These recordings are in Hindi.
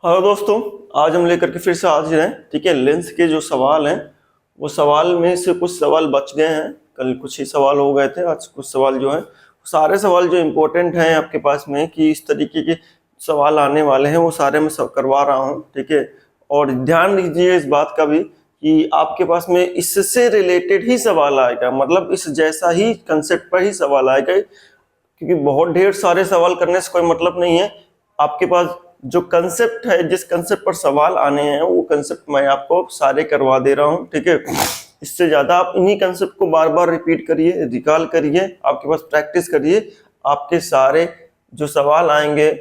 हेलो दोस्तों, आज हम लेकर के फिर से हाजिर हैं। ठीक है, लेंस के जो सवाल हैं वो सवाल में से कुछ सवाल बच गए हैं। कल कुछ ही सवाल हो गए थे, आज कुछ सवाल जो हैं सारे सवाल जो इम्पोर्टेंट हैं आपके पास में कि इस तरीके के सवाल आने वाले हैं वो सारे मैं सब करवा रहा हूँ। ठीक है, और ध्यान दीजिए इस बात का भी कि आपके पास में इससे रिलेटेड ही सवाल आएगा, मतलब इस जैसा ही कंसेप्ट पर ही सवाल आएगा, क्योंकि बहुत ढेर सारे सवाल करने से कोई मतलब नहीं है। आपके पास जो कंसेप्ट है, जिस कंसेप्ट पर सवाल आने हैं वो कंसेप्ट मैं आपको सारे करवा दे रहा हूँ। ठीक है, इससे ज्यादा आप इन्हीं कंसेप्ट को बार बार रिपीट करिए, रिकॉल करिए, आपके पास प्रैक्टिस करिए, आपके सारे जो सवाल आएंगे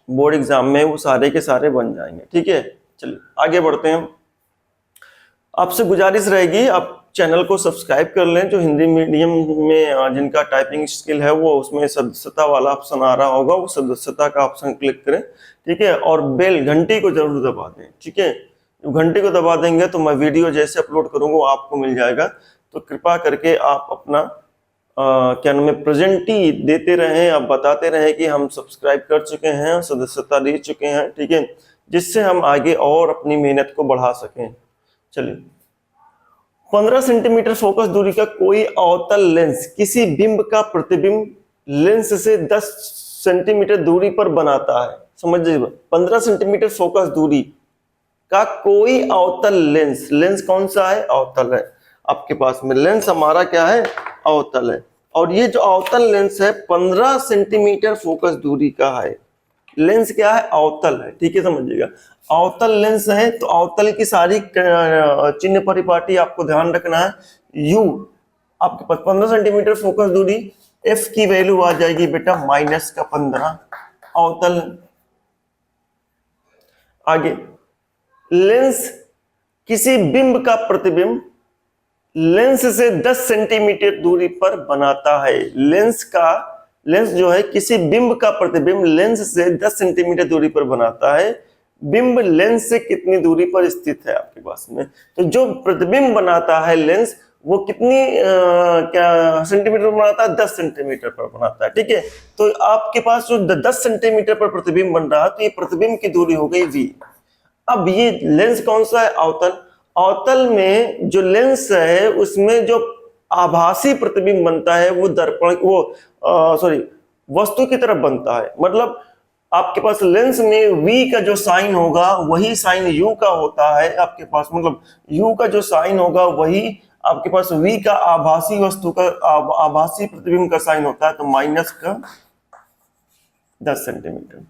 बोर्ड एग्जाम में वो सारे के सारे बन जाएंगे। ठीक है, चलिए आगे बढ़ते हैं। आपसे गुजारिश रहेगी आप चैनल को सब्सक्राइब कर लें। जो हिंदी मीडियम में जिनका टाइपिंग स्किल है वो उसमें सदस्यता वाला ऑप्शन आ रहा होगा, वो सदस्यता का ऑप्शन क्लिक करें। ठीक है, और बेल घंटी को जरूर दबा दें। ठीक है, घंटी को दबा देंगे तो मैं वीडियो जैसे अपलोड करूंगा वो आपको मिल जाएगा। तो कृपा करके आप अपना क्या नाम है प्रेजेंटी देते रहें, आप बताते रहें कि हम सब्सक्राइब कर चुके हैं, सदस्यता दे चुके हैं। ठीक है, जिससे हम आगे और अपनी मेहनत को बढ़ा सकें। चलिए, 15 सेंटीमीटर फोकस दूरी का कोई अवतल लेंस किसी बिंब का प्रतिबिंब लेंस से 10 सेंटीमीटर दूरी पर बनाता है। समझिए, 15 सेंटीमीटर फोकस दूरी का कोई अवतल लेंस, लेंस कौन सा है? अवतल है। आपके पास में लेंस हमारा क्या है? अवतल है। और ये जो अवतल लेंस है 15 सेंटीमीटर फोकस दूरी का है। लेंस क्या है? अवतल है। ठीक है, समझिएगा, अवतल लेंस है तो अवतल की सारी चिन्ह परिपाटी आपको ध्यान रखना है। यू आपके पास 15 सेंटीमीटर फोकस दूरी, एफ की वैल्यू आ जाएगी बेटा -15 अवतल। आगे, लेंस किसी बिंब का प्रतिबिंब लेंस से 10 सेंटीमीटर दूरी पर बनाता है। लेंस जो है किसी बिंब का प्रतिबिंब लेंस से 10 सेंटीमीटर दूरी पर बनाता है। बिंब लेंस से कितनी दूरी पर स्थित है आपके पास में? तो जो प्रतिबिंब बनाता है लेंस वो कितनी क्या सेंटीमीटर बनाता है? 10 सेंटीमीटर पर बनाता है। ठीक है, तो आपके पास जो 10 सेंटीमीटर पर प्रतिबिंब बन रहा है तो ये प्रतिबिंब की दूरी हो गई v। अब ये लेंस कौन सा है? अवतल। अवतल में जो लेंस है उसमें जो आभासी प्रतिबिंब बनता है वो दर्पण वस्तु की तरफ बनता है। मतलब आपके पास लेंस में v का जो साइन होगा वही साइन u का होता है आपके पास, मतलब u का जो साइन होगा वही आपके पास v का आभासी वस्तु का आभासी प्रतिबिंब का साइन होता है, तो -10 सेंटीमीटर।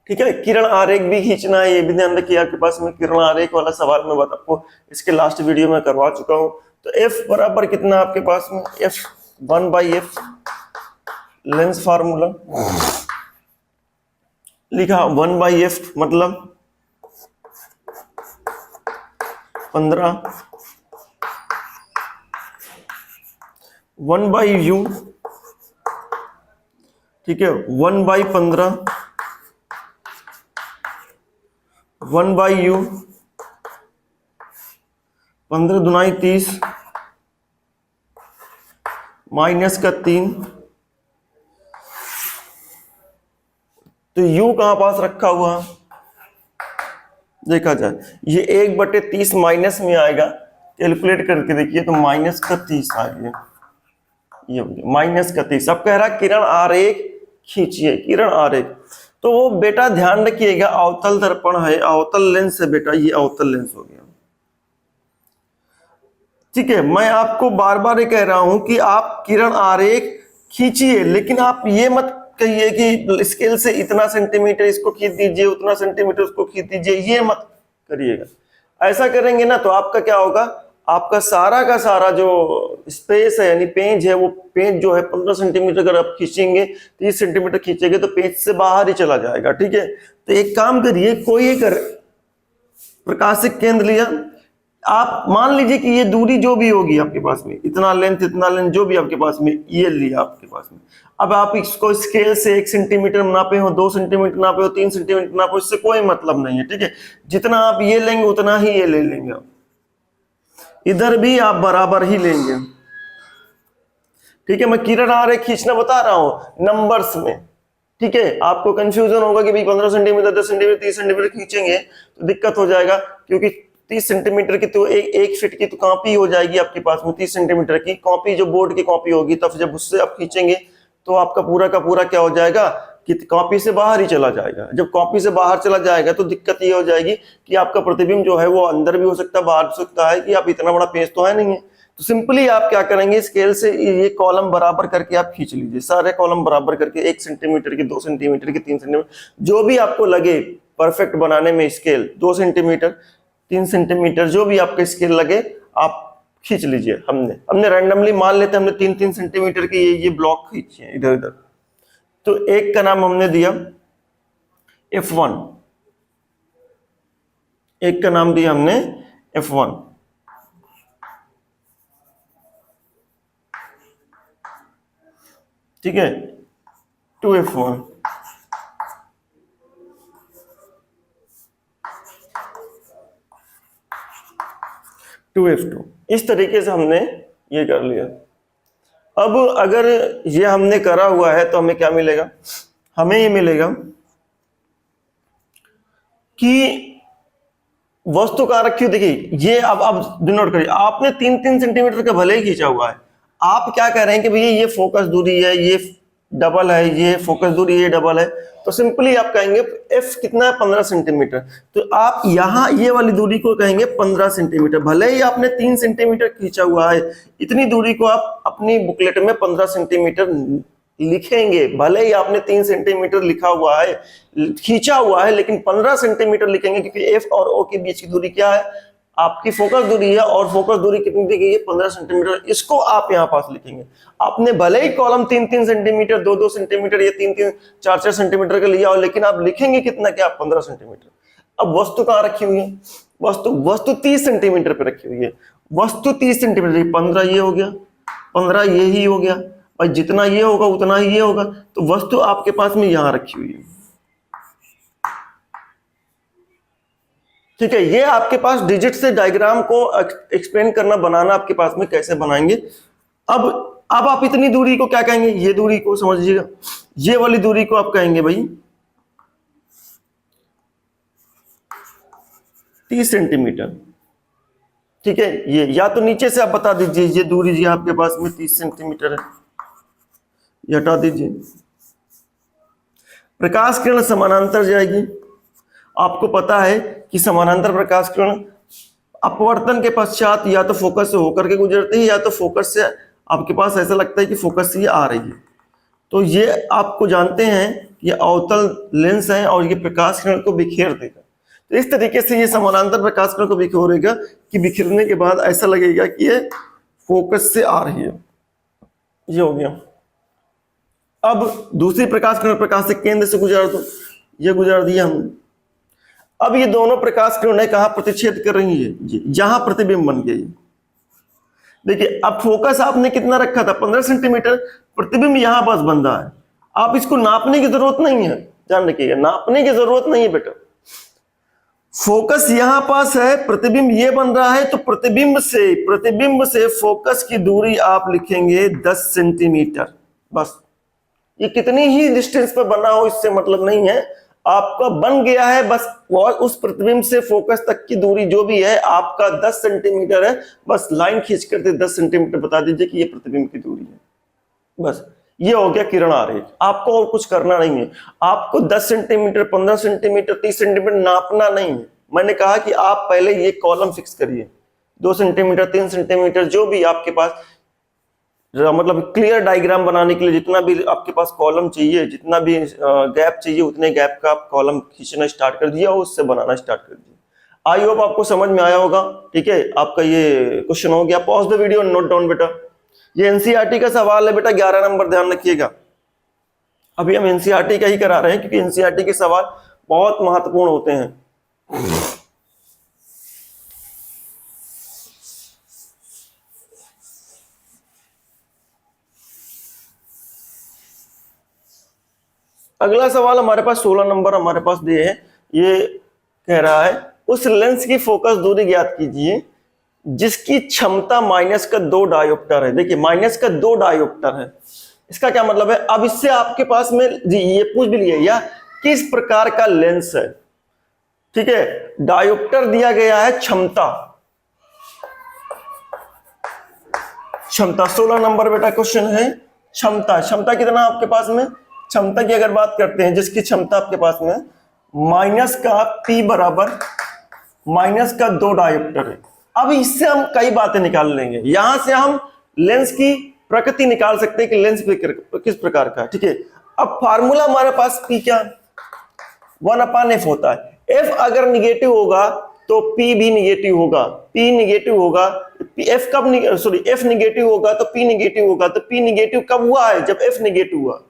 ठीक है, किरण आरेख भी खींचना है, ये भी ध्यान रखिए। आपके पास में किरण आरेख वाला सवाल मैं आपको इसके लास्ट वीडियो में करवा चुका हूं। तो F बराबर कितना आपके पास में? F 1/f लेंस फार्मूला लिखा 1/f मतलब 15, 1/u ठीक है 1/15, 1/u 15 दुनाई 30 -3। तो u कहां पास रखा हुआ देखा जाए, ये 1/30 माइनस में आएगा। कैलकुलेट करके देखिए तो -30 आएगा, ये -30। अब कह रहा किरण आरेख खींचिए, किरण आरेख। तो वो बेटा ध्यान रखिएगा अवतल दर्पण है, अवतल लेंस है बेटा, ये अवतल लेंस हो गया। ठीक है, मैं आपको बार बार ये कह रहा हूं कि आप किरण आरेख खींचिए, लेकिन आप ये मत कहिए कि स्केल से इतना सेंटीमीटर इसको खींच दीजिए, उतना सेंटीमीटर उसको खींच दीजिए, ये मत करिएगा। ऐसा करेंगे ना तो आपका क्या होगा, आपका सारा का सारा जो स्पेस है यानी पेज है, वो पेज जो है 15 सेंटीमीटर अगर आप खींचेंगे, 30 सेंटीमीटर खींचेंगे तो पेज से बाहर ही चला जाएगा। ठीक है, तो एक काम करिए, कोई एक प्रकाशिक केंद्र लिया, आप मान लीजिए कि ये दूरी जो भी होगी आपके पास में, इतना लेंथ जो भी आपके पास में, ये लिया आपके पास में। अब आप इसको स्केल से 1 सेंटीमीटर नापे हो, 2 सेंटीमीटर नापे हो, 3 सेंटीमीटर नापे हो, इससे कोई मतलब नहीं है। ठीक है, जितना आप ये लेंगे उतना ही ये ले लेंगे, आप इधर भी आप बराबर ही लेंगे। ठीक है, मैं किरण आरेख खींचना बता रहा हूं नंबर्स में। ठीक है, आपको कंफ्यूजन होगा कि भाई 15 सेंटीमीटर, 10 सेंटीमीटर, 30 सेंटीमीटर खींचेंगे तो दिक्कत हो जाएगा, क्योंकि 30 सेंटीमीटर की तो एक फीट की तो कॉपी हो जाएगी आपके पास में, 30 सेंटीमीटर की कॉपी जो बोर्ड की कॉपी होगी, तब जब उससे आप खींचेंगे तो आपका पूरा का पूरा क्या हो जाएगा कि कॉपी से बाहर ही चला जाएगा। जब कॉपी से बाहर चला जाएगा तो दिक्कत ये हो जाएगी कि आपका प्रतिबिंब जो है वो अंदर भी हो सकता है, बाहर हो सकता है, कि आप इतना बड़ा पेज तो है नहीं है। तो सिंपली आप क्या करेंगे, स्केल से ये कॉलम बराबर करके आप खींच लीजिए, सारे कॉलम बराबर करके 1 सेंटीमीटर की, 2 सेंटीमीटर की, 3 सेंटीमीटर, जो भी आपको लगे परफेक्ट बनाने में स्केल, 2 सेंटीमीटर, 3 सेंटीमीटर, जो भी आपका स्केल लगे आप खींच लीजिए। हमने रैंडमली मान लेते, हमने 3-3 सेंटीमीटर के ये ब्लॉक खींचे इधर उधर। तो एक का नाम हमने दिया F1, एक का नाम दिया हमने F1, ठीक है, 2F1, 2F2, इस तरीके से हमने ये कर लिया। अब अगर ये हमने करा हुआ है तो हमें क्या मिलेगा, हमें ये मिलेगा कि वस्तु कहाँ रखी हुई, देखिए ये अब नोट करिए, आपने 3-3 सेंटीमीटर का भले ही खींचा हुआ है, आप क्या कह रहे हैं कि भैया ये फोकस दूरी है, ये डबल है, ये फोकस दूरी ये डबल है, तो सिंपली आप कहेंगे F कितना है, 15 सेंटीमीटर। तो आप यहाँ ये वाली दूरी को कहेंगे 15 सेंटीमीटर, भले ही आपने 3 सेंटीमीटर खींचा हुआ है, इतनी दूरी को आप अपनी बुकलेट में 15 सेंटीमीटर लिखेंगे। भले ही आपने 3 सेंटीमीटर लिखा हुआ है, खींचा हुआ है, लेकिन 15 सेंटीमीटर लिखेंगे, क्योंकि F और O के बीच की दूरी क्या है, आपकी फोकस दूरी है, और फोकस दूरी कितनी दी गई है, 15 सेंटीमीटर। इसको आप यहाँ पास लिखेंगे। आपने भले ही कॉलम 3-3 सेंटीमीटर, 2-2 सेंटीमीटर या 3-3, 4-4 सेंटीमीटर का लिया हो, लेकिन आप लिखेंगे कितना, क्या, 15 सेंटीमीटर। अब वस्तु कहाँ रखी हुई है, वस्तु 30 सेंटीमीटर पे रखी हुई है। वस्तु 30 सेंटीमीटर, 15 ये हो गया, 15 ये ही हो गया, और जितना ये होगा उतना ही ये होगा। तो वस्तु आपके पास में यहां रखी हुई है, ठीक है। ये आपके पास डिजिट से डायग्राम को एक्सप्लेन करना, बनाना आपके पास में कैसे बनाएंगे। अब आप इतनी दूरी को क्या कहेंगे, ये दूरी को समझिएगा, ये वाली दूरी को आप कहेंगे भाई 30 सेंटीमीटर, ठीक है। ये या तो नीचे से आप बता दीजिए, ये दूरी जी आपके पास में 30 सेंटीमीटर है, ये हटा दीजिए। प्रकाश किरण समानांतर जाएगी, आपको पता है कि समानांतर प्रकाश किरण अपवर्तन के पश्चात या तो फोकस से होकर के गुजरती है, या तो फोकस से आपके पास ऐसा लगता है कि फोकस से ये आ रही है। तो ये आपको जानते हैं ये अवतल लेंस है, और ये प्रकाश किरण को बिखेर देगा। तो इस तरीके से ये समानांतर प्रकाश किरण को बिखेरेगा कि बिखरने के बाद ऐसा लगेगा कि ये फोकस से आ रही है। ये हो गया। अब दूसरी प्रकाश किरण प्रकाश से केंद्र से गुजार दो, ये गुजार दिया हमने। अब ये दोनों प्रकाश किरणें कहां प्रतिच्छेद कर रही है, जहां प्रतिबिंब बन गई। देखिए अब फोकस आपने कितना रखा था, 15 सेंटीमीटर, प्रतिबिंब यहां पास बन रहा है। आप इसको नापने की जरूरत नहीं है, ध्यान रखिएगा, नापने की जरूरत नहीं है बेटा। फोकस यहां पास है, प्रतिबिंब ये बन रहा है, तो प्रतिबिंब से फोकस की दूरी आप लिखेंगे 10 सेंटीमीटर। बस ये कितनी ही डिस्टेंस पर बना हो इससे मतलब नहीं है, आपका बन गया है बस। और उस प्रतिबिंब से फोकस तक की दूरी जो भी है आपका 10 सेंटीमीटर है। बस लाइन खींच कर 10 सेंटीमीटर बता दीजिए कि ये प्रतिबिंब की दूरी है। बस ये हो गया किरण आरेख। आपको और कुछ करना नहीं है, आपको 10 सेंटीमीटर, 15 सेंटीमीटर, 30 सेंटीमीटर नापना नहीं है। मैंने कहा कि आप पहले ये कॉलम फिक्स करिए, 2 सेंटीमीटर, 3 सेंटीमीटर, जो भी आपके पास, मतलब क्लियर डायग्राम बनाने के लिए जितना भी आपके पास कॉलम चाहिए, जितना भी गैप चाहिए, उतने गैप का आप कॉलम खींचना स्टार्ट कर दिया और उससे बनाना स्टार्ट कर दिया। आई होप आपको समझ में आया होगा, ठीक है। आपका ये क्वेश्चन हो गया। Pause the video, note down बेटा। ये एनसीईआरटी का सवाल है बेटा, 11 नंबर, ध्यान रखिएगा। अभी हम एनसीईआरटी का ही करा रहे हैं, क्योंकि एनसीईआरटी के सवाल बहुत महत्वपूर्ण होते हैं। अगला सवाल हमारे पास 16 नंबर हमारे पास दिए है। ये कह रहा है उस लेंस की फोकस दूरी ज्ञात कीजिए जिसकी क्षमता -2 डायोप्टर है। देखिए -2 डायोप्टर है, इसका क्या मतलब है? अब इससे आपके पास में जी ये पूछ भी लिया या किस प्रकार का लेंस है, ठीक है। डायोप्टर दिया गया है क्षमता, क्षमता 16 नंबर बेटा क्वेश्चन है क्षमता। क्षमता कितना आपके पास में? क्षमता की अगर बात करते हैं, जिसकी क्षमता आपके पास में माइनस का P बराबर माइनस का 2 डायोप्टर है। अब इससे हम कई बातें निकाल लेंगे, यहां से हम लेंस की प्रकृति निकाल सकते हैं कि लेंस किस प्रकार का है, ठीक है। अब फार्मूला हमारे पास P क्या 1/f होता है। F अगर निगेटिव होगा तो P भी निगेटिव होगा, P निगेटिव होगा, F कब सॉरी F निगेटिव होगा तो P निगेटिव होगा। तो P निगेटिव कब हुआ है? जब F निगेटिव हुआ,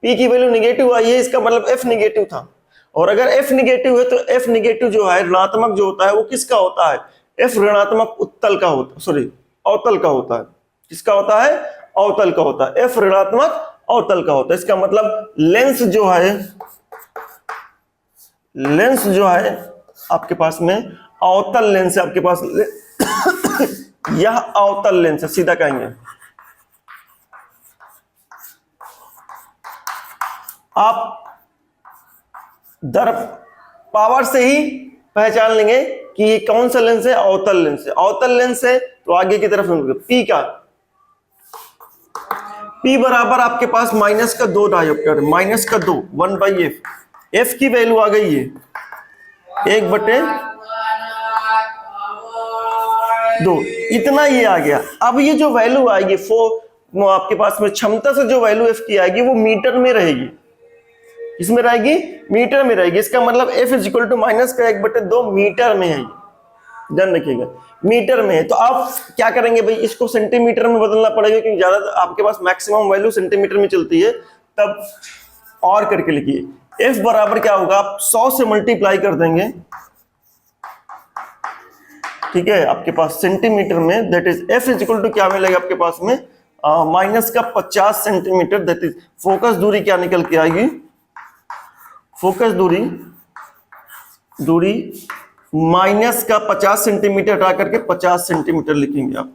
P की वैल्यू निगेटिव आई है, इसका मतलब F निगेटिव था। और अगर F निगेटिव है तो F निगेटिव जो है ऋणात्मक जो होता है वो किसका होता है? F ऋणात्मक उत्तल का होता है, सॉरी अवतल का होता है। किसका होता है? अवतल का होता है। F ऋणात्मक अवतल का होता है। इसका मतलब लेंस जो है आपके पास में अवतल लेंस है आपके पास यह अवतल लेंस है, सीधा कहेंगे। आप दर्प पावर से ही पहचान लेंगे कि ये कौन सा लेंस है, अवतल लेंस है। अवतल लेंस है तो आगे की तरफ P का P बराबर आपके पास माइनस का 2 डायोप्टर, माइनस का 2 1/f। F की वैल्यू आ गई है 1/2, इतना ये आ गया। अब ये जो वैल्यू आएगी आपके पास में क्षमता से जो वैल्यू F की आएगी वो मीटर में रहेगी। इसमें रहेगी मीटर में रहेगी। इसका मतलब F = माइनस का 1/2 मीटर में है, ध्यान रखिएगा मीटर में है। तो आप क्या करेंगे भाई, इसको सेंटीमीटर में बदलना पड़ेगा क्योंकि ज्यादा आपके पास मैक्सिमम वैल्यू सेंटीमीटर में चलती है। तब और करके लिखिए F बराबर क्या होगा, आप 100 से मल्टीप्लाई कर देंगे, ठीक है, आपके पास सेंटीमीटर में, दैट इज F = क्या मिलेगा आपके पास में माइनस का 50 सेंटीमीटर। दैट इज फोकस दूरी क्या निकल के आएगी, फोकस दूरी माइनस का 50 सेंटीमीटर हटा करके 50 सेंटीमीटर लिखेंगे आप।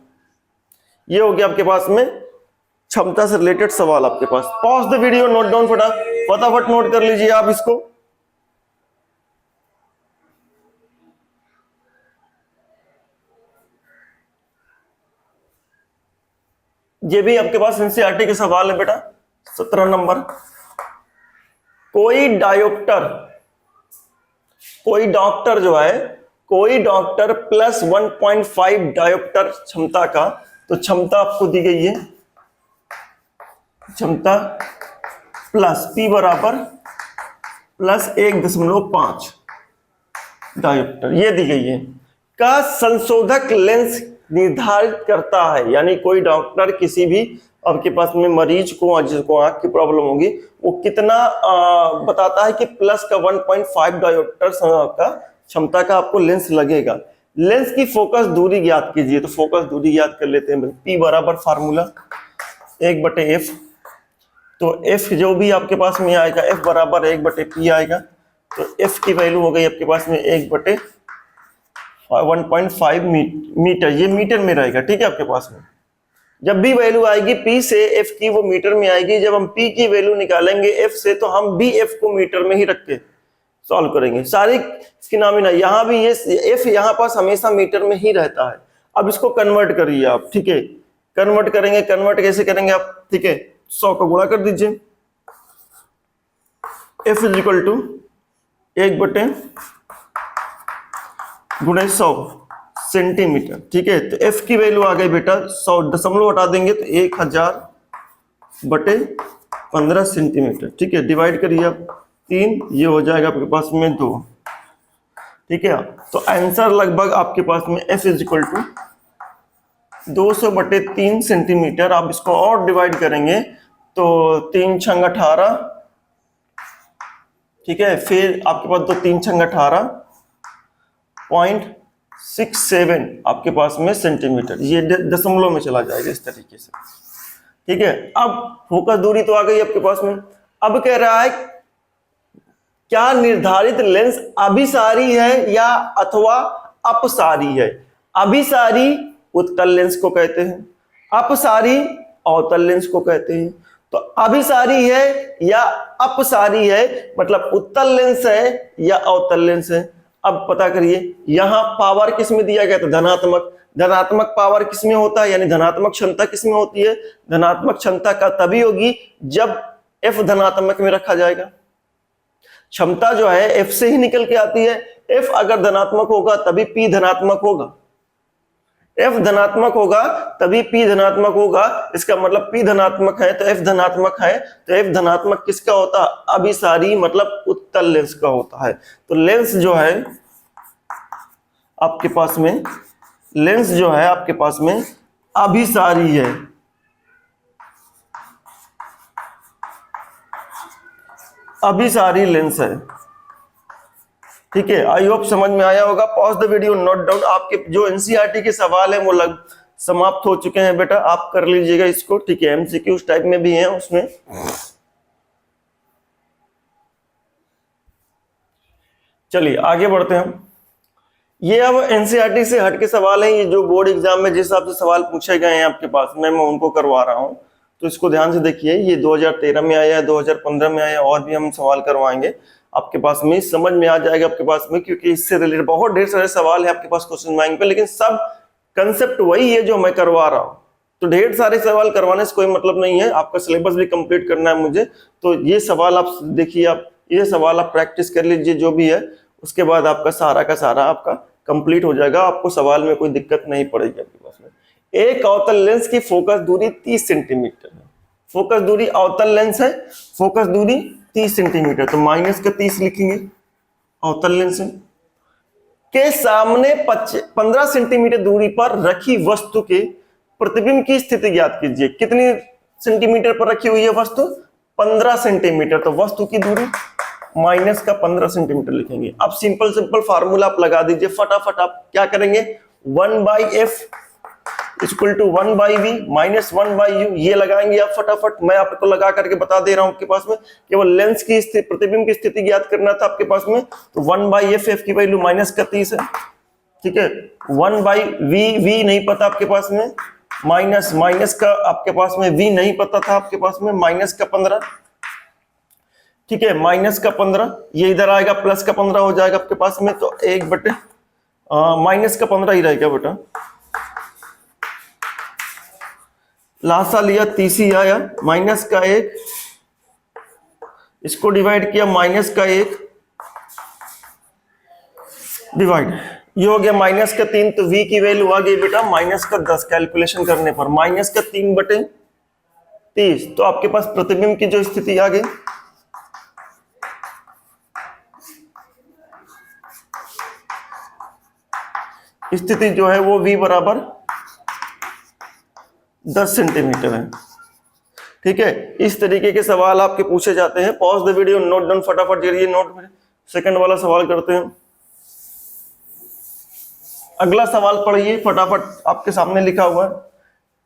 ये हो गया आपके पास में क्षमता से रिलेटेड सवाल आपके पास। Pause the video, note down फटाफट नोट कर लीजिए आप इसको। ये भी आपके पास एनसीईआरटी के सवाल है बेटा 17 नंबर। कोई डॉक्टर जो है, कोई डॉक्टर प्लस 1.5 डायोप्टर क्षमता का, तो क्षमता आपको दी गई है, क्षमता प्लस P बराबर प्लस 1.5 डायोप्टर ये दी गई है, का संशोधक लेंस निर्धारित करता है। यानी कोई डॉक्टर किसी भी आपके पास में मरीज को जिसको आंख की प्रॉब्लम होगी वो कितना बताता है कि प्लस का 1.5 डायोप्टर का क्षमता का आपको लेंस लगेगा। लेंस की फोकस दूरी ज्ञात कीजिए, तो फोकस दूरी ज्ञात कर लेते हैं। P बराबर फार्मूला 1/f, तो F जो भी आपके पास में आएगा F बराबर 1/P आएगा। तो F की वैल्यू हो गई आपके पास में 1/1.5 मीटर, ये मीटर में रहेगा, ठीक है। आपके पास में जब भी वैल्यू आएगी P से F की वो मीटर में आएगी। जब हम P की वैल्यू निकालेंगे F से तो हम भी F को मीटर में ही रख के सॉल्व करेंगे। सारी इसकी नाम ना यहाँ भी ये F यहाँ पास हमेशा मीटर में ही रहता है। अब इसको कन्वर्ट करिए आप, ठीक है, कन्वर्ट करेंगे। कन्वर्ट कैसे करेंगे आप, ठीक है, 100 को गुणा कर दीजिए। F = 1/100 सेंटीमीटर, ठीक है। तो F की वैल्यू आ गई बेटा 100, दशमलव हटा देंगे तो 1000/15 सेंटीमीटर, ठीक है। डिवाइड करिए आप 3, ये हो जाएगा आपके पास में 2, ठीक है। तो आंसर लगभग आपके पास में F = 200/3 सेंटीमीटर। आप इसको और डिवाइड करेंगे तो 3 × 18, ठीक है। फिर आपके पास 3 × 18.67 आपके पास में सेंटीमीटर, ये दशमलव में चला जाएगा इस तरीके से, ठीक है। अब फोकस दूरी तो आ गई आपके पास में। अब कह रहा है क्या निर्धारित लेंस अभिसारी है या अथवा अपसारी है। अभिसारी उत्तल लेंस को कहते हैं, अपसारी अवतल लेंस को कहते हैं। तो अभिसारी है या अपसारी है, मतलब उत्तल लेंस है या अवतल लेंस है। अब पता करिए, यहां पावर किस में दिया गया था, धनात्मक। धनात्मक पावर किस में होता है, यानी धनात्मक क्षमता किस में होती है, धनात्मक क्षमता का तभी होगी जब F धनात्मक में रखा जाएगा। क्षमता जो है F से ही निकल के आती है। F अगर धनात्मक होगा तभी P धनात्मक होगा, F धनात्मक होगा तभी P धनात्मक होगा। इसका मतलब P धनात्मक है तो F धनात्मक है, तो F धनात्मक किसका होता है, अभिसारी मतलब उत्तल लेंस का होता है। तो लेंस जो है आपके पास में, लेंस जो है आपके पास में अभिसारी है, अभिसारी लेंस है। ठीक है, आई होप समझ में आया होगा। Pause the video, note down. आपके जो एनसीईआरटी के सवाल है वो समाप्त हो चुके हैं बेटा, आप कर लीजिएगा इसको। ठीक है, एमसीक्यू उस टाइप में भी है उसमें। चलिए आगे बढ़ते हैं हम। ये अब एनसीईआरटी से हट के सवाल है, ये जो बोर्ड एग्जाम में जिस हिसाब से सवाल पूछे गए हैं आपके पास में, मैं उनको करवा रहा हूं, तो इसको ध्यान से देखिए। ये 2013 में आया है, 2015 में आया, और भी हम सवाल करवाएंगे आपके पास में, समझ में आ जाएगा आपके पास में, क्योंकि इससे रिलेटेड बहुत ढेर सारे सवाल है आपके पास क्वेश्चन बैंक पे, लेकिन सब कंसेप्ट वही है जो मैं करवा रहा हूँ। तो ढेर सारे सवाल करवाने से कोई मतलब नहीं है, आपका सिलेबस भी कंप्लीट करना है मुझे। तो ये सवाल आप देखिए, आप ये सवाल आप प्रैक्टिस कर लीजिए जो भी है, उसके बाद आपका सारा का सारा आपका कंप्लीट हो जाएगा, आपको सवाल में कोई दिक्कत नहीं पड़ेगी आपके पास में। एक अवतल लेंस की फोकस दूरी 30 सेंटीमीटर है। फोकस दूरी अवतल लेंस है, फोकस दूरी 30 सेंटीमीटर, तो माइनस का 30 लिखेंगे। अवतल लेंस के सामने 15 सेंटीमीटर दूरी पर रखी वस्तु के प्रतिबिंब की स्थिति ज्ञात कीजिए। कितनी सेंटीमीटर पर रखी हुई है वस्तु, 15 सेंटीमीटर, तो वस्तु की दूरी माइनस का 15 सेंटीमीटर लिखेंगे। अब सिंपल सिंपल फार्मूला आप लगा दीजिए फटाफट। आप क्या करेंगे, 1/f equal to 1/v minus 1/u, ये लगाएंगे आप फटाफट। मैं आपको लगा करके बता दे रहा हूं आपके पास में, केवल लेंस की प्रतिबिंब की स्थिति ज्ञात करना था आपके पास में। तो 1/f, f की वैल्यू माइनस का 30 है। ठीक है, 1/v, v नहीं पता आपके पास में, माइनस का आपके पास में v नहीं पता था आपके पास में, माइनस का 15। ठीक है, माइनस का 15, ये इधर आएगा, प्लस का 15 हो जाएगा आपके पास में, तो 1/, माइनस का 15 ही रहेगा बेटा। लासा लिया, 30 ही आया, माइनस का 1, इसको डिवाइड किया, माइनस का 1 डिवाइड, ये हो गया माइनस का 3, तो v की वैल्यू आ गई बेटा माइनस का 10 कैलकुलेशन करने पर, माइनस का 3/30। तो आपके पास प्रतिबिंब की जो स्थिति आ गई, स्थिति जो है वो v बराबर 10 सेंटीमीटर है। ठीक है, इस तरीके के सवाल आपके पूछे जाते हैं। Pause the video, note down फटाफट करिए नोट में। सेकंड वाला सवाल करते हैं। अगला सवाल पढ़िए फटाफट, आपके सामने लिखा हुआ है।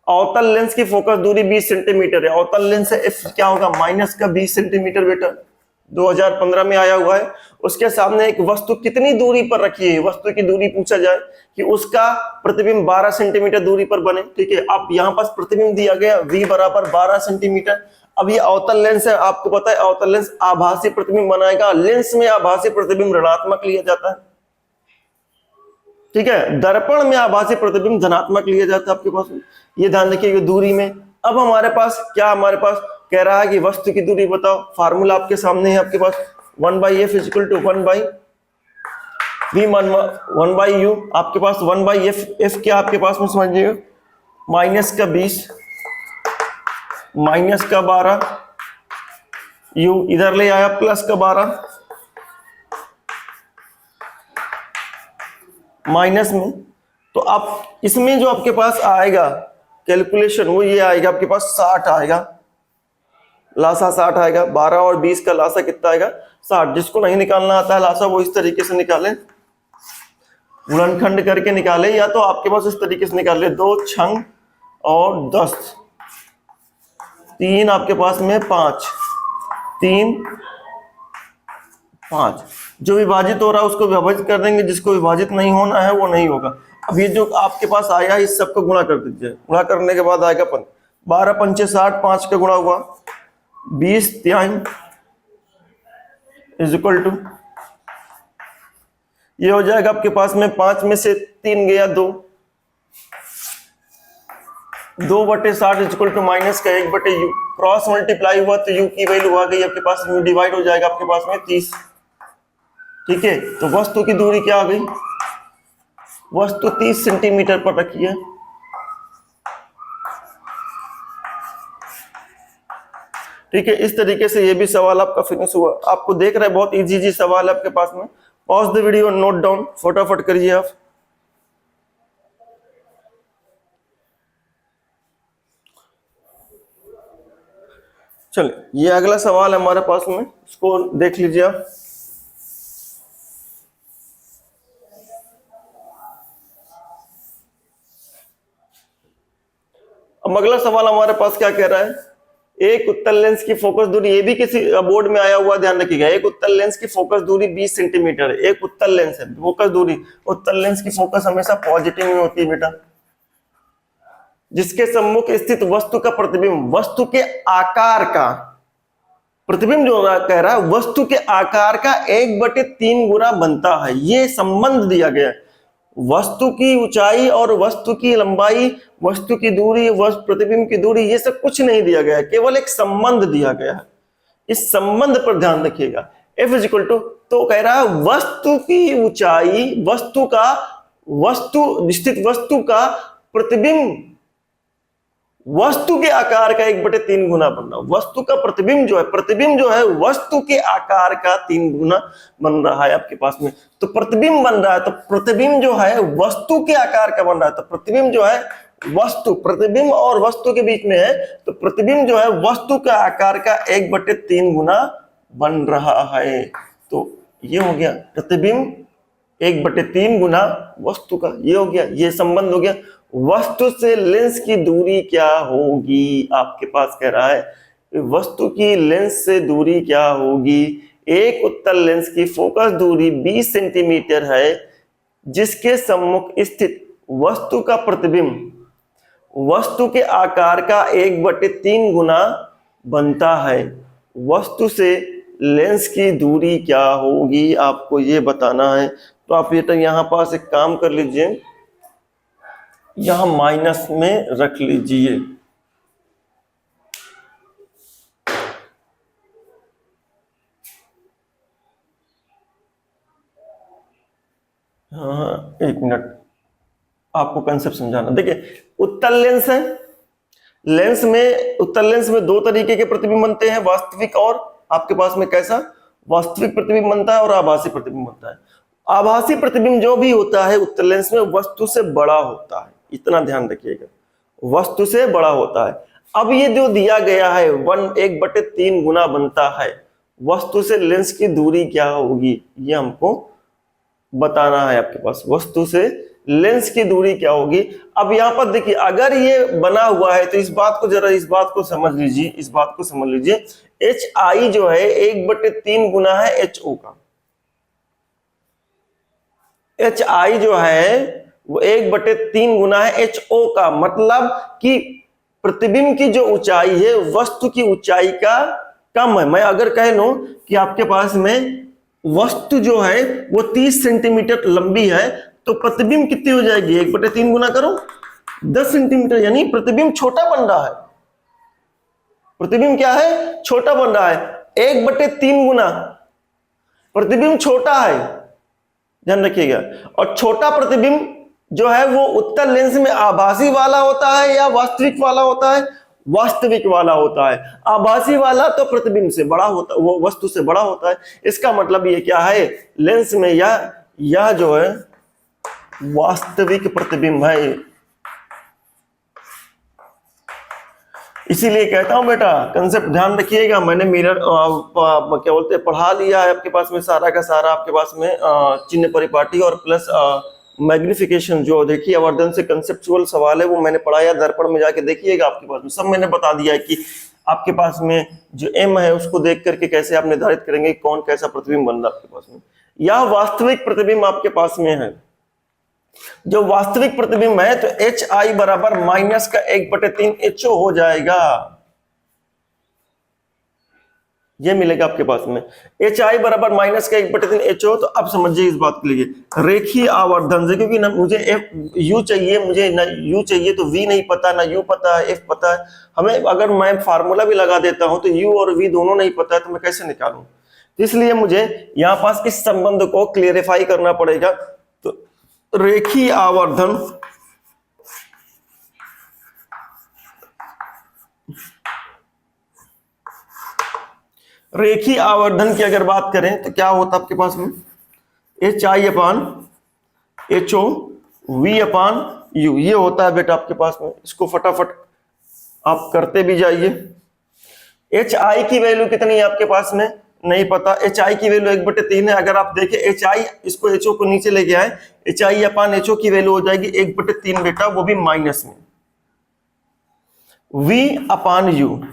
अवतल लेंस की फोकस दूरी 20 सेंटीमीटर है। अवतल लेंस है, f क्या होगा, माइनस का 20 सेंटीमीटर बेटा, 2015 में आया हुआ है। उसके सामने एक वस्तु कितनी दूरी पर रखी है, वस्तु की दूरी पूछा जाए कि उसका प्रतिबिंब 12 सेंटीमीटर दूरी पर बने। ठीक है, अब यहाँ पास प्रतिबिंब दिया गया v बराबर 12 सेंटीमीटर। अब ये अवतल लेंस है, आपको पता है अवतल लेंस आभासी प्रतिबिंब बनाएगा। लेंस में आभासी प्रतिबिंब ऋणात्मक लिया जाता है। ठीक है, दर्पण में आभासी प्रतिबिंब धनात्मक लिया जाता है आपके पास में, ये ध्यान रखिए दूरी में। अब हमारे पास क्या, हमारे पास कह रहा है कि वस्तु की दूरी बताओ। फार्मूला आपके सामने है आपके पास, 1/f equal to 1/v 1/u, आपके पास 1/f, f क्या आपके पास में समझिएगा, माइनस का 20 माइनस का 12, u इधर ले आया प्लस का 12 माइनस में। तो आप इसमें जो आपके पास आएगा कैलकुलेशन, वो ये आएगा आपके पास 60 आएगा, लासा 60 आएगा। 12 और 20 का लासा कितना आएगा, 60। जिसको नहीं निकालना आता है लासा, वो इस तरीके से निकाले, गुणनखंड करके निकाले, या तो आपके पास इस तरीके से निकाले, 2 छंग और 10, 3 आपके पास में 5, 3 5। जो विभाजित हो रहा है उसको विभाजित कर देंगे, जिसको विभाजित नहीं होना है वो नहीं होगा। अब ये जो आपके पास आया इस सबको गुणा कर दीजिए, गुणा करने के बाद आएगा 12 पंचे 60, 5 का गुणा हुआ 20 तिहाई इज इक्वल टू, ये हो जाएगा आपके पास में 5 में से 3 गया 2, 2/60 इज इक्वल टू माइनस का 1/u, क्रॉस मल्टीप्लाई हुआ तो u की वैल्यू आ गई आपके पास में, डिवाइड हो जाएगा आपके पास में 30। ठीक है, तो वस्तु की दूरी क्या आ गई, वस्तु 30 सेंटीमीटर पर रखी है। ठीक है, इस तरीके से ये भी सवाल आपका फिनिश हुआ। आपको देख रहे हैं बहुत इजी सवाल है आपके पास में। Pause the video, note down, फटाफट करिए आप। चलिए, ये अगला सवाल है हमारे पास में, इसको देख लीजिए आप। अब अगला सवाल हमारे पास क्या कह रहा है, एक उत्तल लेंस की फोकस दूरी, ये भी किसी बोर्ड में आया हुआ, ध्यान रखिएगा। एक उत्तल लेंस की फोकस दूरी 20 सेंटीमीटर है। एक उत्तल लेंस है, फोकस दूरी, उत्तल लेंस की फोकस हमेशा पॉजिटिव में होती है बेटा। जिसके सम्मुख स्थित वस्तु का प्रतिबिंब वस्तु के आकार का, प्रतिबिंब जो कह रहा है वस्तु के आकार का 1/3 गुना बनता है। ये संबंध दिया गया है, वस्तु की ऊंचाई और वस्तु की लंबाई, वस्तु की दूरी, प्रतिबिंब की दूरी, ये सब कुछ नहीं दिया गया है, केवल एक संबंध दिया गया है। इस संबंध पर ध्यान रखिएगा। F इज इक्वल टू, तो कह रहा है वस्तु की ऊंचाई, निश्चित वस्तु का प्रतिबिंब वस्तु के आकार का 1/3 गुना बन रहा है। वस्तु का प्रतिबिंब जो है वस्तु के आकार का 3 गुना बन रहा है आपके पास में। तो प्रतिबिंब बन रहा है, तो प्रतिबिंब जो है वस्तु के आकार का बन रहा है। तो प्रतिबिंब जो है वस्तु, प्रतिबिंब और वस्तु के बीच में है, तो प्रतिबिंब जो है वस्तु के आकार का 1/3 गुना बन रहा है। तो ये हो गया प्रतिबिंब 1/3 गुना वस्तु का, ये हो गया, ये संबंध हो गया। वस्तु से लेंस की दूरी क्या होगी, आपके पास कह रहा है वस्तु की लेंस से दूरी क्या होगी। एक उत्तल लेंस की फोकस दूरी 20 सेंटीमीटर है, जिसके सम्मुख स्थित वस्तु का प्रतिबिंब वस्तु के आकार का 1/3 गुना बनता है। वस्तु से लेंस की दूरी क्या होगी, आपको ये बताना है। तो आप ये तो यहाँ पास एक काम कर लीजिए, यहां माइनस में रख लीजिए। हाँ, एक मिनट, आपको कंसेप्ट समझाना। देखिए, उत्तल लेंस है, उत्तल लेंस में 2 तरीके के प्रतिबिंब बनते हैं, वास्तविक और आपके पास में कैसा, वास्तविक प्रतिबिंब बनता है और आभासी प्रतिबिंब बनता है। आभासी प्रतिबिंब जो भी होता है उत्तल लेंस में वस्तु से बड़ा होता है, इतना ध्यान रखिएगा, वस्तु से बड़ा होता है। अब ये जो दिया गया है 1/3 गुना बनता है, वस्तु से लेंस की दूरी क्या होगी ये हमको बताना है आपके पास। वस्तु से लेंस की दूरी क्या होगी। अब यहाँ पर देखिए, अगर ये बना हुआ है तो इस बात को समझ लीजिए, एच आई जो है 1/3 गुना है एच ओ का। एच आई जो है वो 1/3 गुना है एच ओ का, मतलब कि प्रतिबिंब की जो ऊंचाई है वस्तु की ऊंचाई का कम है। मैं अगर कह लूं कि आपके पास में वस्तु जो है वो 30 सेंटीमीटर लंबी है, तो प्रतिबिंब कितनी हो जाएगी, 1/3 गुना करो 10 सेंटीमीटर, यानी प्रतिबिंब छोटा बन रहा है। प्रतिबिंब क्या है, छोटा बन रहा है। 1/3 गुना प्रतिबिंब छोटा है, ध्यान रखिएगा। और छोटा प्रतिबिंब जो है वो उत्तल लेंस में आभासी वाला होता है या वास्तविक वाला होता है, वास्तविक वाला होता है। आभासी वाला तो प्रतिबिंब से बड़ा होता है, वो वस्तु से बड़ा होता है। इसका मतलब ये क्या है, लेंस में यह जो है वास्तविक प्रतिबिंब है। इसीलिए कहता हूं बेटा, कंसेप्ट ध्यान रखिएगा। मैंने मिरर क्या बोलते हैं पढ़ा लिया है आपके पास में, सारा का सारा आपके पास में चिन्ह परिपाटी और प्लस मैग्निफिकेशन। जो देखिए आवर्धन से कंसेप्चुअल सवाल है वो मैंने पढ़ाया, दर्पण में जाके देखिएगा, आपके पास में सब मैंने बता दिया है कि आपके पास में जो एम है उसको देख करके कैसे आप निर्धारित करेंगे कौन कैसा प्रतिबिंब बन रहा है आपके पास में। यह वास्तविक प्रतिबिंब आपके पास में है, जो वास्तविक प्रतिबिंब है तो एच आई बराबर माइनस का 1/3 HO हो जाएगा, ये मिलेगा आपके पास में। एच आई बराबर माइनस का 1/3 HO। तो अब समझिए इस बात के लिए रेखीय आवर्धन से, क्योंकि ना मुझे एफ यू चाहिए, मुझे ना यू चाहिए तो वी नहीं पता, ना यू पता है, एफ पता है हमें। अगर मैं फार्मूला भी लगा देता हूं तो यू और वी दोनों नहीं पता है तो मैं कैसे निकालूं? तो इसलिए मुझे यहां पास इस संबंध को क्लियरिफाई करना पड़ेगा। तो रेखीय आवर्धन रेखीय आवर्धन की अगर बात करें तो क्या होता है आपके पास में, H I upon H O V upon U, ये होता है बेटा आपके पास में। इसको फटाफट आप करते भी जाइए। एच आई की वैल्यू कितनी है आपके पास में नहीं पता, एच आई की वैल्यू 1/3 है। अगर आप देखें एच आई, इसको एच ओ को नीचे लेके आए, एच आई अपान एच ओ की वैल्यू हो जाएगी 1/3 बेटा, वो भी माइनस में। वी अपान यू,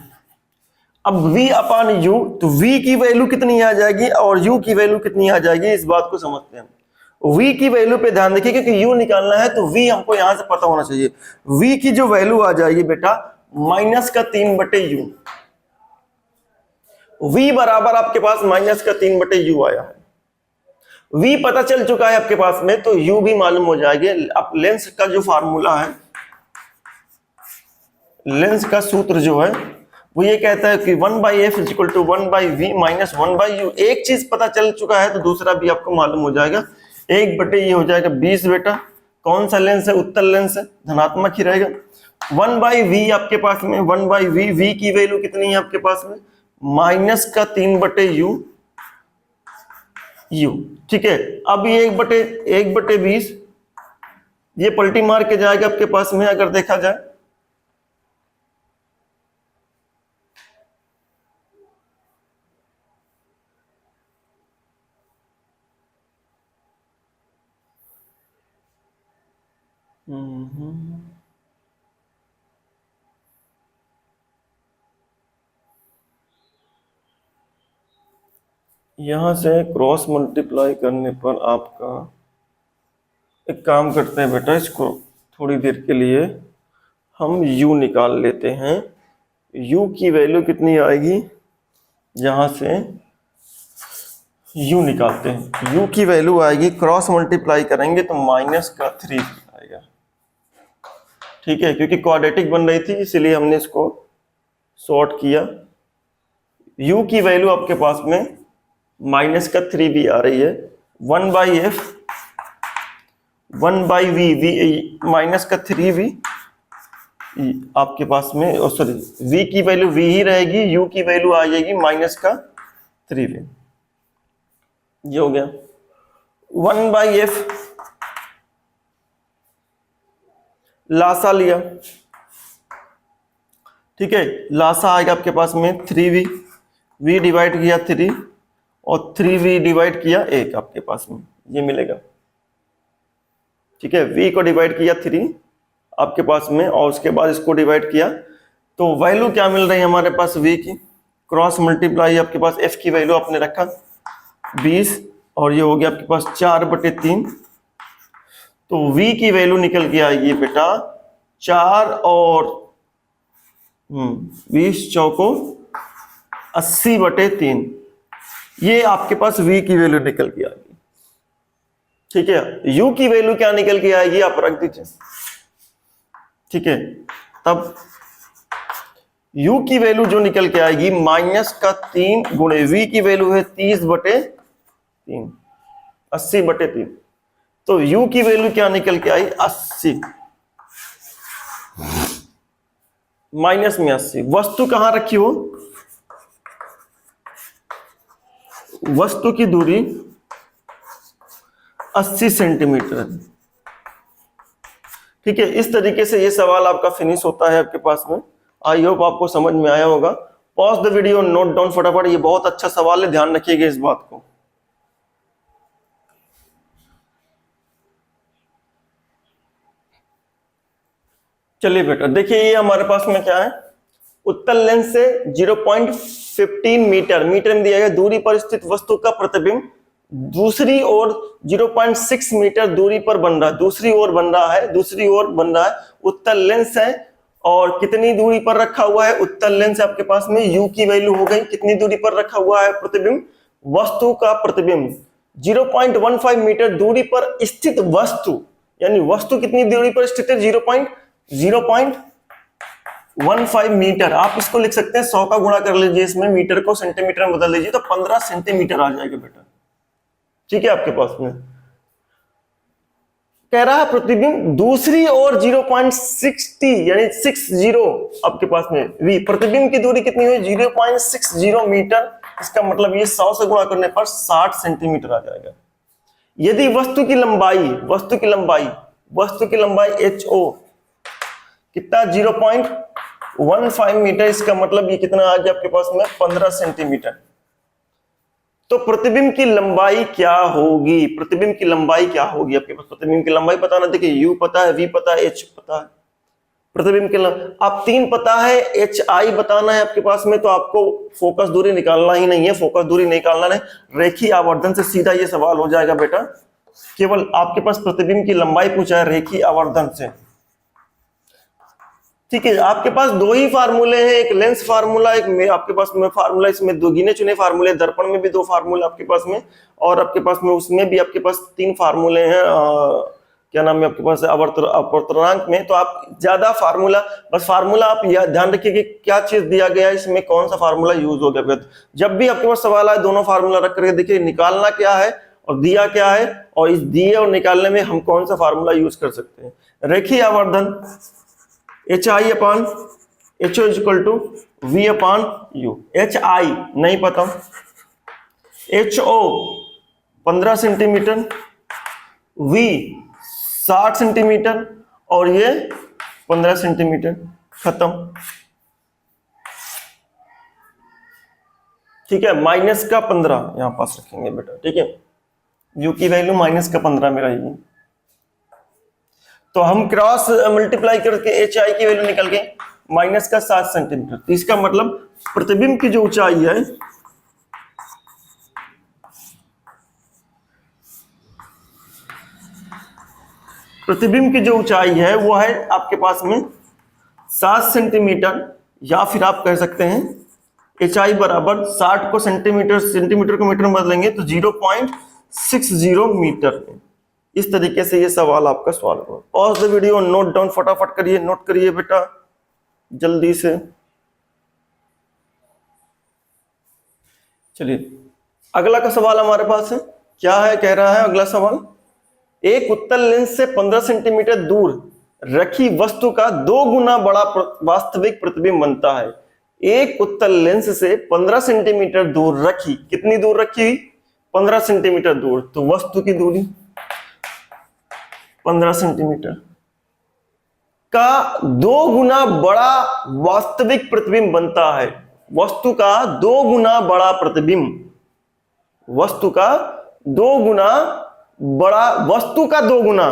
अब v अपान u, तो v की वैल्यू कितनी आ जाएगी और u की वैल्यू कितनी आ जाएगी, इस बात को समझते हैं। v की वैल्यू पे ध्यान देखिए, क्योंकि u निकालना है तो v हमको यहां से पता होना चाहिए। v की जो वैल्यू आ जाएगी बेटा माइनस का 3/u, v बराबर आपके पास माइनस का 3/u आया है। v पता चल चुका है आपके पास में तो u भी मालूम हो जाएगी। अब लेंस का जो फार्मूला है, लेंस का सूत्र जो है वो ये कहता है कि 1/f is equal to 1/v minus 1/u। एक चीज पता चल चुका है तो दूसरा भी आपको मालूम हो जाएगा। 1/ये हो जाएगा 20 बेटा। कौन सा लेंस है? उत्तल लेंस है, धनात्मक ही रहेगा। 1/v आपके पास में 1/v, v की वैल्यू कितनी है आपके पास में माइनस का 3/u u, ठीक है। अब ये 1/20 ये पलटी मार के जाएगा आपके पास में अगर देखा जाए। यहां से क्रॉस मल्टीप्लाई करने पर आपका, एक काम करते हैं बेटा, इसको थोड़ी देर के लिए हम u निकाल लेते हैं। u की वैल्यू कितनी आएगी, यहां से u निकालते हैं। u की वैल्यू आएगी, क्रॉस मल्टीप्लाई करेंगे तो माइनस का 3 आएगा, ठीक है। क्योंकि क्वाड्रेटिक बन रही थी इसीलिए हमने इसको शॉर्ट किया। u की वैल्यू आपके पास में माइनस का 3 भी आ रही है। 1/f 1/v माइनस का 3v आपके पास में, सॉरी v की वैल्यू v ही रहेगी, u की वैल्यू आ जाएगी माइनस का 3v, ये हो गया। 1/f लासा लिया, ठीक है। लासा आएगा आपके पास में 3v, v डिवाइड किया 3 और 3v डिवाइड किया 1 आपके पास में, ये मिलेगा, ठीक है। v को डिवाइड किया 3 आपके पास में और उसके बाद इसको डिवाइड किया, तो वैल्यू क्या मिल रही है हमारे पास v की। क्रॉस मल्टीप्लाई आपके पास f की वैल्यू आपने रखा 20 और ये हो गया आपके पास 4/3, तो v की वैल्यू निकल के आएगी बेटा 4 और 20 चौको 80/3, ये आपके पास v की वैल्यू निकल के आएगी, ठीक है। u की वैल्यू क्या निकल के आएगी आप रख दीजिए, ठीक है। तब u की वैल्यू जो निकल के आएगी माइनस का 3 गुणे v की वैल्यू है 30/3, 80/3, तो u की वैल्यू क्या निकल के आई 80, माइनस में 80। वस्तु कहां रखी हो, वस्तु की दूरी 80 सेंटीमीटर है, ठीक है। इस तरीके से ये सवाल आपका फिनिश होता है आपके पास में। आई होप आपको समझ में आया होगा। Pause the video, note down फटाफट, ये बहुत अच्छा सवाल है, ध्यान रखिएगा इस बात को। चलिए बेटा देखिए, ये हमारे पास में क्या है, उत्तल लेंस से 0.15 मीटर में दिया गया दूरी पर स्थित वस्तु का प्रतिबिंब दूसरी ओर 0.6 मीटर दूरी पर बन रहा है, दूसरी ओर बन रहा है, उत्तल लेंस है। और कितनी दूरी पर रखा हुआ है उत्तल लेंस? आपके पास में u की वैल्यू हो गई, कितनी दूरी पर रखा हुआ है प्रतिबिंब? वस्तु का प्रतिबिंब 0.15 मीटर दूरी पर स्थित वस्तु, यानी वस्तु कितनी दूरी पर स्थित है? 0.15 मीटर। आप इसको लिख सकते हैं 100 का गुणा कर लीजिए, इसमें मीटर को सेंटीमीटर में बदल दीजिए तो 15 सेंटीमीटर आ जाएगा बेटा। ठीक है, आपके पास में कह रहा है प्रतिबिंब दूसरी ओर 0.60 यानी 60 आपके पास में v, प्रतिबिंब की दूरी कितनी हुई? 0.60 मीटर। इसका मतलब ये 100 से गुणा करने पर 60 सेंटीमीटर आ जाएगा। यदि वस्तु की लंबाई HO कितना? 0.15 मीटर। इसका मतलब ये कितना आ गया आपके पास में? 15 सेंटीमीटर। तो प्रतिबिंब की लंबाई क्या होगी? प्रतिबिंब की लंबाई क्या होगी आपके पास? प्रतिबिंब की लंबाई पता ना, देखिए u पता है, v पता है, h पता है। प्रतिबिंब की आप 3 पता है, HI बताना है आपके पास में, तो आपको फोकस दूरी निकालना ही नहीं है, फोकस दूरी निकालना नहीं, रेखीय आवर्धन से सीधा ये सवाल हो जाएगा बेटा। केवल आपके पास प्रतिबिंब की लंबाई पूछा है रेखीय आवर्धन से। ठीक है, आपके पास दो ही फार्मूले हैं, एक लेंस फार्मूला, एक आपके पास में फार्मूला, इसमें दो गिने चुने फार्मूले, दर्पण में भी 2 फार्मूले आपके पास में, और आपके पास में उसमें भी आपके पास 3 फार्मूले हैं। क्या नाम है आपके पास? अपवर्तनांक में। तो आप ज्यादा फार्मूला, बस फार्मूला आप ध्यान रखिए कि क्या चीज दिया गया है, इसमें कौन सा फार्मूला यूज हो गया। जब भी आपके पास सवाल आए, दोनों फार्मूला रख करके देखिए निकालना क्या है और दिया क्या है, और इस दिए और निकालने में हम कौन सा फार्मूला यूज कर सकते हैं। रेखीय आवर्धन HI अपान HO इक्वल टू V अपान U। HI नहीं पता, HO 15 सेंटीमीटर, V 60 सेंटीमीटर और ये 15 सेंटीमीटर। खत्म। ठीक है, माइनस का 15 यहां पास रखेंगे बेटा। ठीक है, U की वैल्यू माइनस का 15 में रहेगी, तो हम क्रॉस मल्टीप्लाई करके HI की वैल्यू निकल गई माइनस का 7 सेंटीमीटर। तो इसका मतलब प्रतिबिंब की जो ऊंचाई है, प्रतिबिंब की जो ऊंचाई है वो है आपके पास में 7 सेंटीमीटर, या फिर आप कह सकते हैं HI बराबर 60 को सेंटीमीटर को मीटर में बदलेंगे तो 0.60 मीटर। इस तरीके से ये सवाल आपका सॉल्व हो। Pause the video, note down, फटाफट करिए, नोट करिए बेटा जल्दी से। चलिए अगला का सवाल हमारे पास है, क्या है? कह रहा है अगला सवाल, एक उत्तल लेंस से 15 सेंटीमीटर दूर रखी वस्तु का 2 गुना बड़ा वास्तविक प्रतिबिंब बनता है। एक उत्तल लेंस से 15 सेंटीमीटर दूर रखी, कितनी दूर रखी? 15 सेंटीमीटर दूर, तो वस्तु की दूरी 15 सेंटीमीटर का 2 गुना बड़ा वास्तविक प्रतिबिंब बनता है। वस्तु का 2 गुना बड़ा प्रतिबिंब, वस्तु का 2 गुना बड़ा, वस्तु का 2 गुना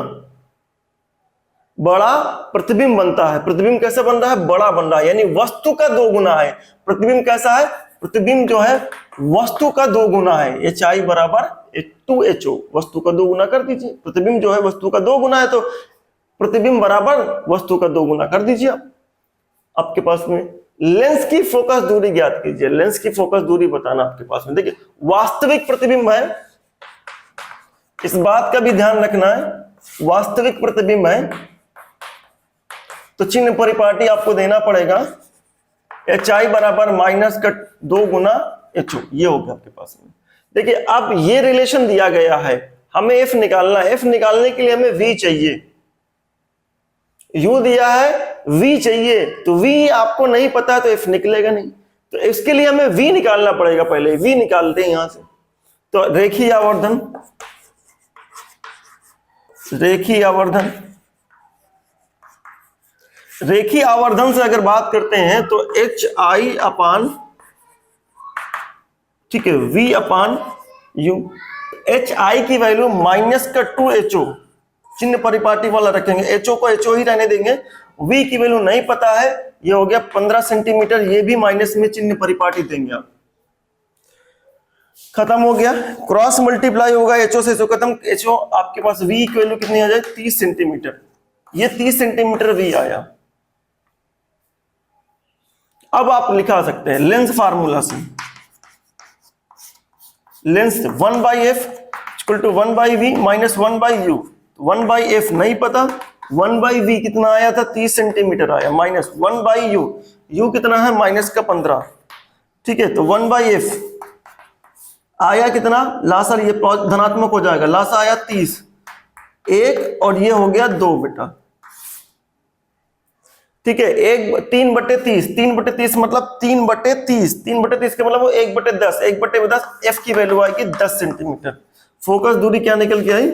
बड़ा प्रतिबिंब बनता है। प्रतिबिंब कैसे बन रहा है? बड़ा बन रहा है, यानी वस्तु का 2 गुना है। प्रतिबिंब कैसा है? प्रतिबिंब जो है वस्तु का 2 गुना है। HI बराबर 2HO, वस्तु का 2 गुना कर दीजिए। प्रतिबिंब जो है वस्तु का 2 गुना है, तो प्रतिबिंब बराबर वस्तु का 2 गुना कर दीजिए। आप आपके पास में लेंस की फोकस दूरी ज्ञात कीजिए। लेंस की फोकस दूरी बताना आपके पास में। देखिए वास्तविक प्रतिबिंब है, इस बात का भी ध्यान रखना है, वास्तविक प्रतिबिंब है तो चिन्ह परिपाटी आपको देना पड़ेगा। HI बराबर माइनस का 2 गुना HO, ये हो गया आपके पास में। देखिए अब ये रिलेशन दिया गया है, हमें F निकालना है। F निकालने के लिए हमें V चाहिए, U दिया है, V चाहिए, तो V आपको नहीं पता है तो F निकलेगा नहीं। तो इसके लिए हमें V निकालना पड़ेगा। पहले V निकालते हैं यहां से। तो रेखीय आवर्धन, रेखीय आवर्धन, रेखीय आवर्धन से अगर बात करते हैं तो HI अपान, ठीक है, V अपान U। HI की वैल्यू माइनस का 2HO, चिन्ह परिपाटी वाला रखेंगे, HO को HO ही रहने देंगे। V की वैल्यू नहीं पता है, ये हो गया 15 सेंटीमीटर, ये भी माइनस में चिन्ह परिपाटी देंगे आप। खत्म हो गया, क्रॉस मल्टीप्लाई होगा एचओ से, खत्म। एचओ आपके पास वी की वैल्यू कितनी आ जाए, 30 सेंटीमीटर। ये 30 सेंटीमीटर वी आया। अब आप लिखा सकते हैं लेंस फार्मूला से, lens 1/f equal to 1/v minus 1/u। 1/f नहीं पता, 1/v कितना आया था, 30 सेंटीमीटर आया, माइनस 1/u, u कितना है माइनस का 15, ठीक है। तो 1/f आया कितना, लासा ये धनात्मक हो जाएगा, लासा आया 30, एक और ये हो गया 2 बेटा, ठीक है। 3/30, 3/30 मतलब 3/30, 3/30 का मतलब वो 1/10, 1/10 f की वैल्यू आएगी 10 सेंटीमीटर। फोकस दूरी क्या निकल के आई,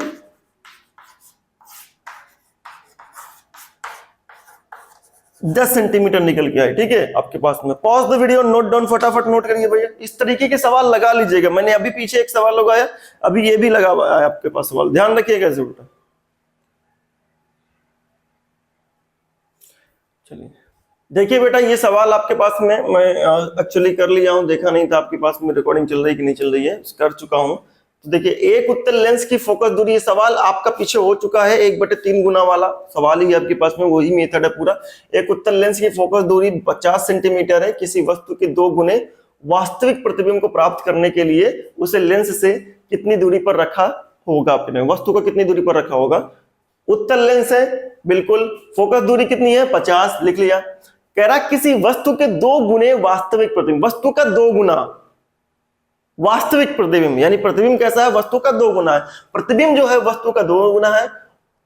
10 सेंटीमीटर निकल के आई, ठीक है आपके पास में। Pause the video, note down, फटाफट नोट करिए भैया। इस तरीके के सवाल लगा लीजिएगा, मैंने अभी पीछे एक सवाल लगाया, अभी ये भी लगा हुआ है आपके पास सवाल, ध्यान रखिएगा जरूर। चलिए देखिए बेटा, ये सवाल आपके पास में मैं एक्चुअली कर लिया हूं, देखा नहीं था आपके पास में रिकॉर्डिंग चल रही है कि नहीं चल रही है, कर चुका हूं। तो देखिए, एक उत्तल लेंस की फोकस दूरी, ये सवाल आपका पीछे हो चुका है, 1/3 गुना वाला सवाल ही आपके पास में, वही मेथड है पूरा। एक उत्तल लेंस की फोकस दूरी 50 सेंटीमीटर है। किसी वस्तु के 2 गुने वास्तविक प्रतिबिंब को प्राप्त करने के लिए उसे लेंस से कितनी दूरी पर रखा होगा, आपने वस्तु को कितनी दूरी पर रखा होगा। उत्तल लेंस है, बिल्कुल। फोकस दूरी कितनी है, 50, लिख लिया। कह रहा किसी वस्तु के 2 गुने वास्तविक प्रतिबिंब, वस्तु का 2 गुना वास्तविक प्रतिबिंब, यानी प्रतिबिंब कैसा है, वस्तु का 2 गुना है। प्रतिबिंब जो है वस्तु का 2 गुना है,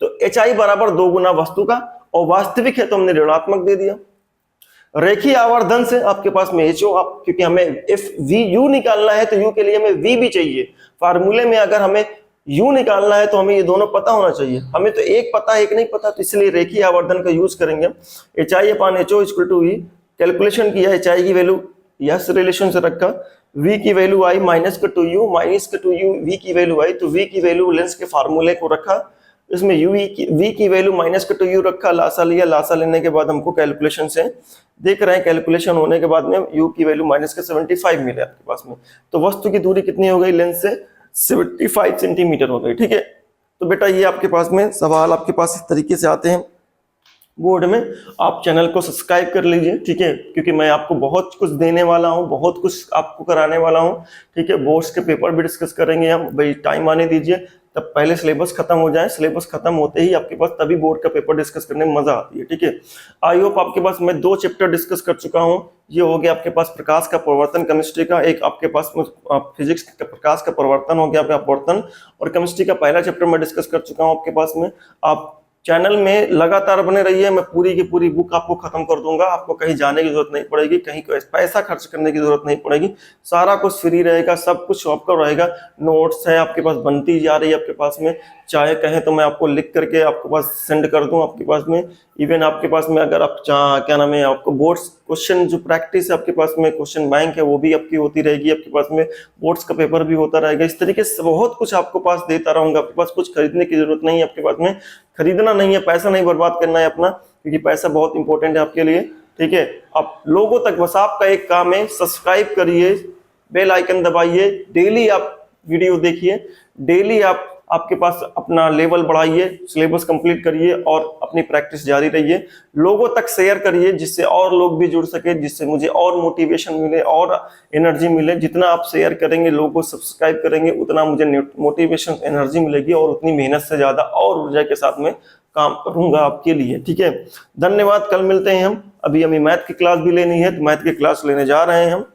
तो HI बराबर 2 गुना वस्तु का, और वास्तविक है तो हमने ऋणात्मक दे दिया। रेखीय आवर्धन से आपके पास में HO, आप क्योंकि हमें FVU निकालना है तो U के लिए हमें V भी चाहिए। फार्मूले में अगर हमें U निकालना है तो हमें ये दोनों पता होना चाहिए। हमें तो एक पता है, एक नहीं पता, तो इसलिए रेखीय आवर्धन का यूज करेंगे। HI/HO equal to V, calculation किया, HI की वैल्यू यस रिलेशन से रखा, V की वैल्यू आई -2U, -2U V की वैल्यू आई, तो V की वैल्यू लेंस के फार्मूले को रखा, इसमें V की वैल्यू -2U रखा, लासा लिया, लासा लेने के बाद हमको कैलकुलेशन से देख रहे हैं, कैलकुलेशन होने के बाद में U की वैल्यू -75 मिले आपके पास में। तो वस्तु की दूरी कितनी हो गई लेंस से, 75 सेंटीमीटर हो गई, ठीक है। तो बेटा ये आपके पास में सवाल आपके पास इस तरीके से आते हैं बोर्ड में। आप चैनल को सब्सक्राइब कर लीजिए, ठीक है, क्योंकि मैं आपको बहुत कुछ देने वाला हूं, बहुत कुछ आपको कराने वाला हूं, ठीक है। बोर्ड्स के पेपर भी डिस्कस करेंगे हम, भाई टाइम आने दीजिए, तब पहले सिलेबस खत्म हो जाए। सिलेबस खत्म होते ही आपके पास तभी बोर्ड का पेपर डिस्कस करने में मजा आती है, ठीक है। आई होप आपके पास मैं 2 चैप्टर डिस्कस कर चुका हूं। ये हो गया आपके पास प्रकाश का परिवर्तन केमिस्ट्री का, एक आपके पास फिजिक्स का प्रकाश का परिवर्तन हो गया आपका अपवर्तन, और केमिस्ट्री का पहला चैप्टर मैं डिस्कस कर चुका हूं आपके पास में। आप चैनल में लगातार बने रहिए, मैं पूरी की पूरी बुक आपको खत्म कर दूंगा, आपको कहीं जाने की जरूरत नहीं पड़ेगी, कहीं पैसा खर्च करने की जरूरत नहीं पड़ेगी, सारा कुछ फ्री रहेगा, सब कुछ आपका रहेगा। नोट्स है आपके पास बनती जा रही है आपके पास में, चाहे कहें तो मैं आपको लिख करके आपके पास सेंड कर दूं आपके पास में। इवन आपके पास में अगर आप क्या नाम है, आपको बोर्ड्स क्वेश्चन जो प्रैक्टिस है आपके पास में, क्वेश्चन बैंक है वो भी आपकी होती रहेगी आपके पास में, बोर्ड्स का पेपर भी होता रहेगा। इस तरीके से बहुत कुछ आपको पास देता रहूंगा, आपके पास कुछ खरीदने की जरूरत नहीं है, आपके पास में खरीदना नहीं है, पैसा नहीं बर्बाद करना है अपना, क्योंकि पैसा बहुत इंपॉर्टेंट है आपके लिए, ठीक है। आप लोगों तक बस आपका एक काम है, सब्सक्राइब करिए, बेल आइकन दबाइए, डेली आप वीडियो देखिए, डेली आप आपके पास अपना लेवल बढ़ाइए, सिलेबस कंप्लीट करिए और अपनी प्रैक्टिस जारी रहिए। लोगों तक शेयर करिए जिससे और लोग भी जुड़ सके, जिससे मुझे और मोटिवेशन मिले और एनर्जी मिले। जितना आप शेयर करेंगे, लोगों को सब्सक्राइब करेंगे, उतना मुझे मोटिवेशन एनर्जी मिलेगी और उतनी मेहनत से ज्यादा और ऊर्जा के साथ में काम करूंगा आपके लिए, ठीक है। धन्यवाद, कल मिलते हैं हम। अभी हमें मैथ की क्लास भी लेनी है, तो मैथ की क्लास लेने जा रहे हैं हम।